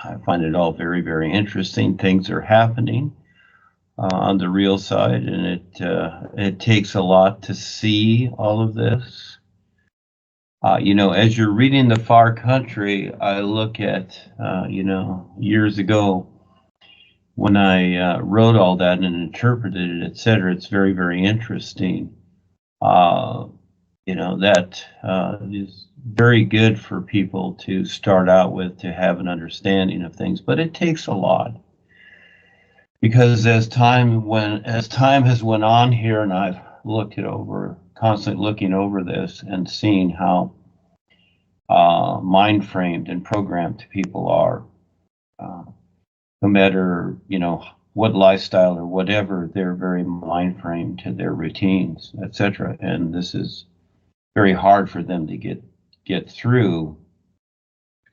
I find it all very, very interesting. Things are happening on the real side, and it takes a lot to see all of this. As you're reading The Far Country, I look at, years ago when I wrote all that and interpreted it, etc. It's very, very interesting. That is very good for people to start out with, to have an understanding of things, but it takes a lot. Because as time has went on here, and I've looked it over, constantly looking over this and seeing how mind framed and programmed people are, no matter what lifestyle or whatever, they're very mind framed to their routines, etc. And this is very hard for them to get through,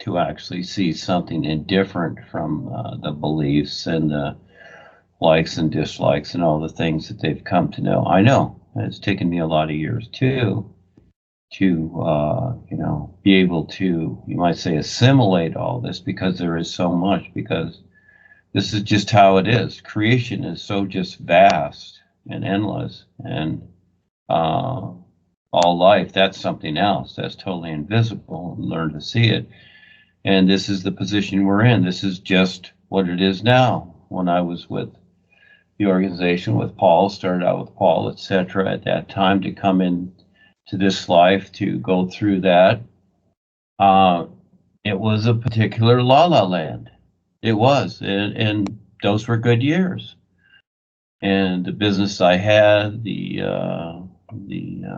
to actually see something indifferent from the beliefs and the likes and dislikes and all the things that they've come to know. I know it's taken me a lot of years too to be able to, you might say, assimilate all this, because there is so much, because this is just how it is. Creation is so just vast and endless, and all life, that's something else that's totally invisible, and learn to see it. And this is the position we're in. This is just what it is now. When I was with the organization with Paul, started out with Paul, etc., at that time, to come in to this life, to go through that, it was a particular la-la land. It was, and those were good years. And the business I had, the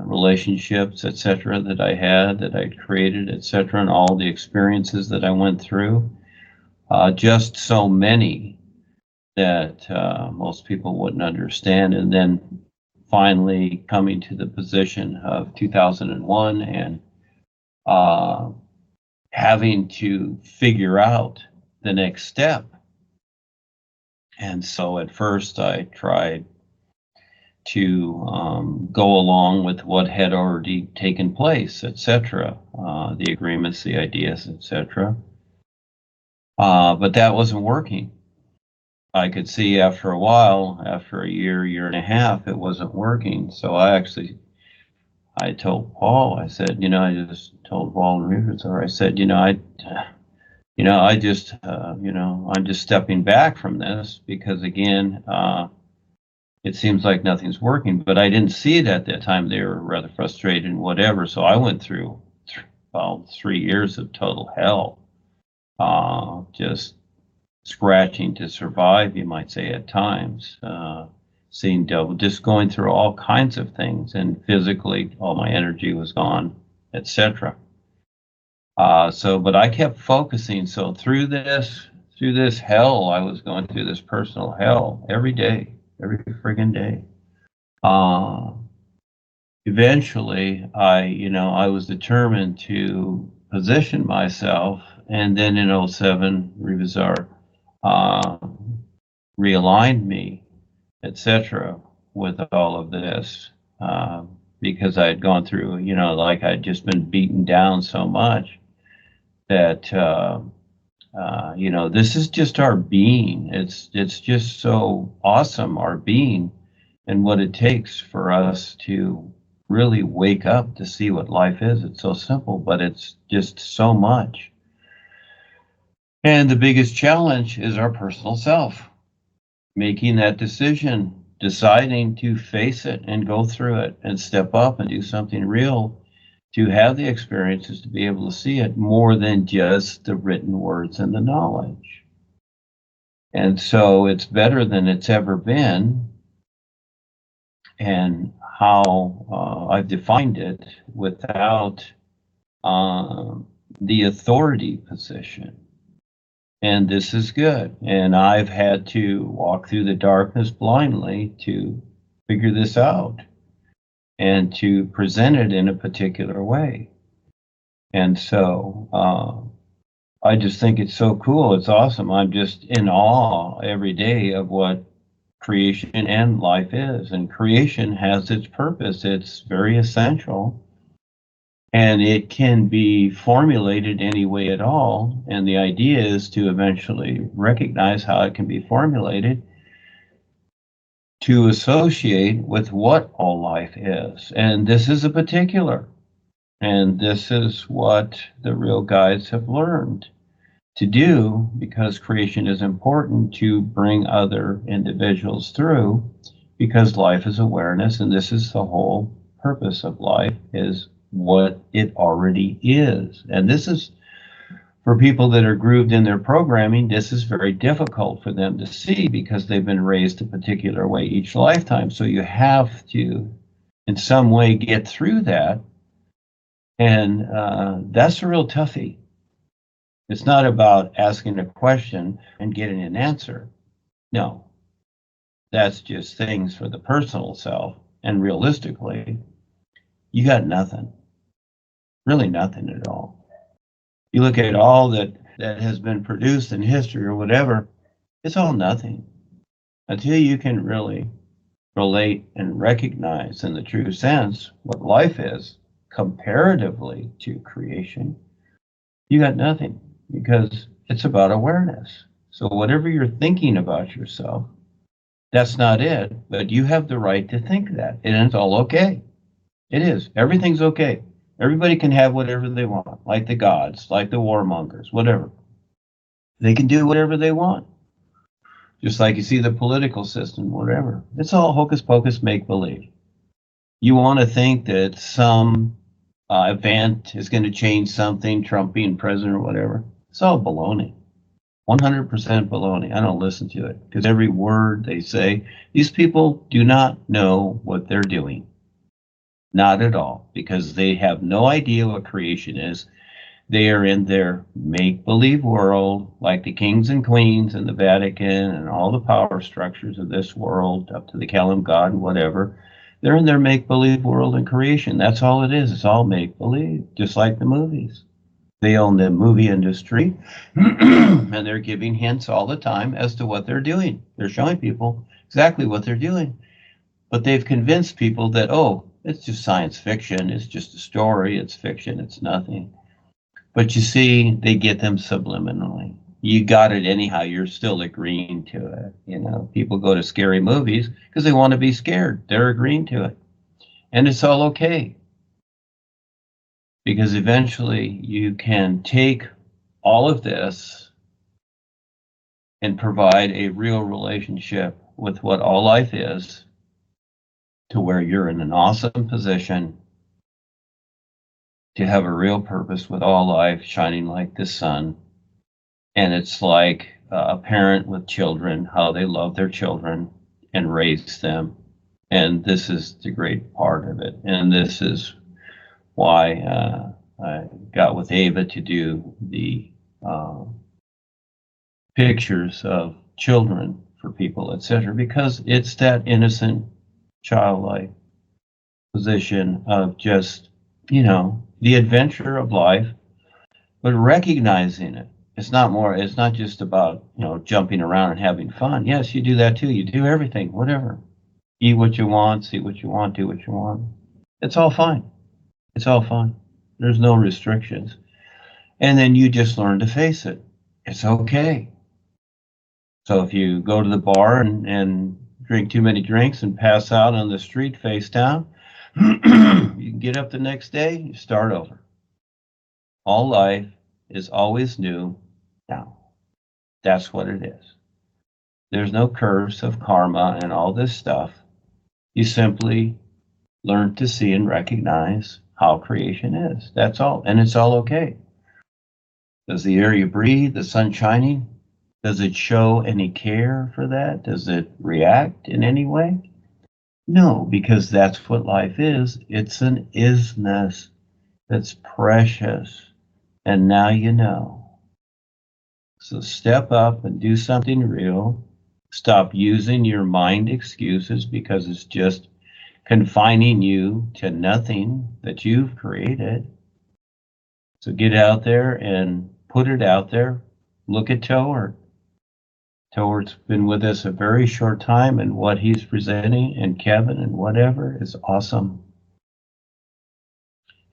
relationships, etc., that I created, etc., and all the experiences that I went through, just so many that most people wouldn't understand. And then finally coming to the position of 2001 and having to figure out the next step. And so at first I tried to go along with what had already taken place, etc., the agreements, the ideas, etc. But that wasn't working. I could see after a while, after a year and a half, it wasn't working. So I told Paul, I said, I just told Paul and Rivers, I said, I'm just stepping back from this, because again, it seems like nothing's working. But I didn't see it at that time. They were rather frustrated and whatever. So I went through 3 years of total hell, just scratching to survive, you might say, at times, seeing devil, just going through all kinds of things, and physically all my energy was gone, etc. But I kept focusing. So through this hell, I was going through this personal hell every day, every friggin' day. Eventually, I was determined to position myself, and then in 2007, Revizar realigned me, etc., with all of this, because I had gone through, like I'd just been beaten down so much that, this is just our being. It's just so awesome, our being, and what it takes for us to really wake up to see what life is. It's so simple, but it's just so much. And the biggest challenge is our personal self, making that decision, deciding to face it and go through it and step up and do something real, to have the experiences, to be able to see it more than just the written words and the knowledge. And so it's better than it's ever been. And how I've defined it, without the authority position. And this is good. And I've had to walk through the darkness blindly to figure this out and to present it in a particular way. And so I just think it's so cool. It's awesome. I'm just in awe every day of what creation and life is. And creation has its purpose. It's very essential. And it can be formulated any way at all. And the idea is to eventually recognize how it can be formulated to associate with what all life is. And this is a particular. And this is what the real guides have learned to do, because creation is important to bring other individuals through, because life is awareness, and this is the whole purpose of life, is what it already is. And this is, for people that are grooved in their programming, this is very difficult for them to see because they've been raised a particular way each lifetime. So you have to, in some way, get through that. And that's a real toughie. It's not about asking a question and getting an answer. No, that's just things for the personal self. And realistically, you got nothing, really nothing at all. You look at all that has been produced in history or whatever, it's all nothing until you can really relate and recognize in the true sense what life is comparatively to creation. You got nothing, because it's about awareness. So whatever you're thinking about yourself, that's not it, but you have the right to think that, and it's all okay. It is. Everything's okay. Everybody can have whatever they want, like the gods, like the warmongers, whatever. They can do whatever they want. Just like you see the political system, whatever. It's all hocus pocus, make believe. You want to think that some event is going to change something, Trump being president or whatever. It's all baloney. 100% baloney. I don't listen to it, because every word they say, these people do not know what they're doing. Not at all, because they have no idea what creation is. They are in their make-believe world, like the kings and queens and the Vatican and all the power structures of this world, up to the Kellam God and whatever. They're in their make-believe world and creation. That's all it is. It's all make-believe, just like the movies. They own the movie industry, and they're giving hints all the time as to what they're doing. They're showing people exactly what they're doing. But they've convinced people that, oh, it's just science fiction. It's just a story. It's fiction. It's nothing. But you see, they get them subliminally. You got it anyhow. You're still agreeing to it. You know, people go to scary movies because they want to be scared. They're agreeing to it. And it's all okay. Because eventually you can take all of this and provide a real relationship with what all life is, to where you're in an awesome position to have a real purpose with all life shining like the sun. And it's like a parent with children, how they love their children and raise them. And this is the great part of it. And this is why I got with Ava to do the pictures of children for people, etc., because it's that innocent, childlike position of just, you know, the adventure of life, but recognizing it. It's not just about, you know, jumping around and having fun. Yes, you do that too. You do everything, whatever. Eat what you want, see what you want, do what you want. It's all fine. It's all fine. There's no restrictions. And then you just learn to face it. It's okay. So if you go to the bar and drink too many drinks and pass out on the street face down, you can get up the next day, you start over. All life is always new now. That's what it is. There's no curse of karma and all this stuff. You simply learn to see and recognize how creation is. That's all. And it's all okay. Does the air you breathe, the sun shining, does it show any care for that? Does it react in any way? No, because that's what life is. It's an isness that's precious. And now you know. So step up and do something real. Stop using your mind excuses, because it's just confining you to nothing that you've created. So get out there and put it out there. Look at Toward. Toward's been with us a very short time, and what he's presenting, and Kevin and whatever, is awesome.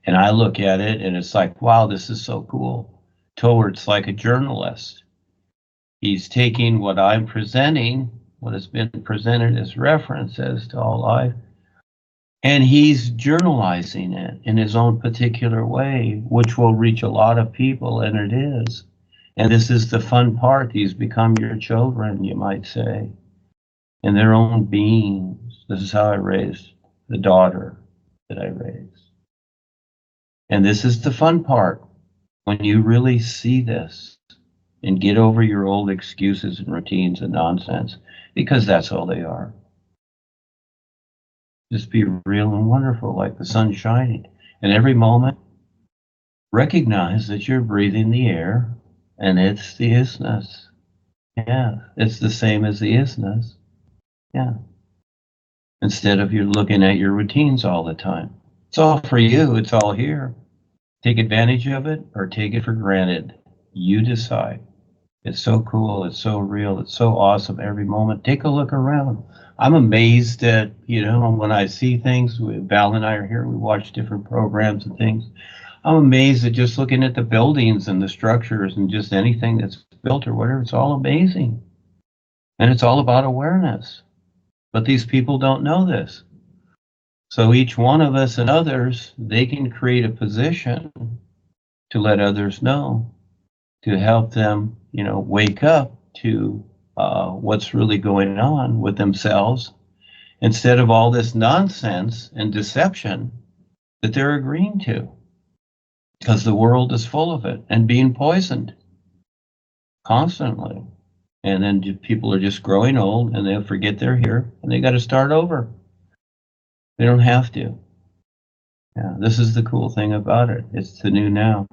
And I look at it and it's like, wow, this is so cool. Towards like a journalist. He's taking what I'm presenting, what has been presented as references to all life, and he's journalizing it in his own particular way, which will reach a lot of people, and it is. And this is the fun part. These become your children, you might say, in their own beings. This is how I raised the daughter that I raised. And this is the fun part. When you really see this and get over your old excuses and routines and nonsense, because that's all they are. Just be real and wonderful, like the sun shining. And every moment, recognize that you're breathing the air, and it's the isness. Yeah, it's the same as the isness. Yeah. Instead of you looking at your routines all the time. It's all for you. It's all here. Take advantage of it or take it for granted. You decide. It's so cool. It's so real. It's so awesome every moment. Take a look around. I'm amazed at, when I see things, Val and I are here, we watch different programs and things. I'm amazed at just looking at the buildings and the structures and just anything that's built or whatever. It's all amazing. And it's all about awareness. But these people don't know this. So each one of us and others, they can create a position to let others know, to help them, wake up to what's really going on with themselves, instead of all this nonsense and deception that they're agreeing to, because the world is full of it and being poisoned constantly. And then people are just growing old and they'll forget they're here and they got to start over. They don't have to. Yeah, this is the cool thing about it. It's the new now.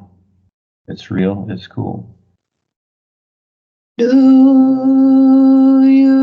It's real. It's cool. Do you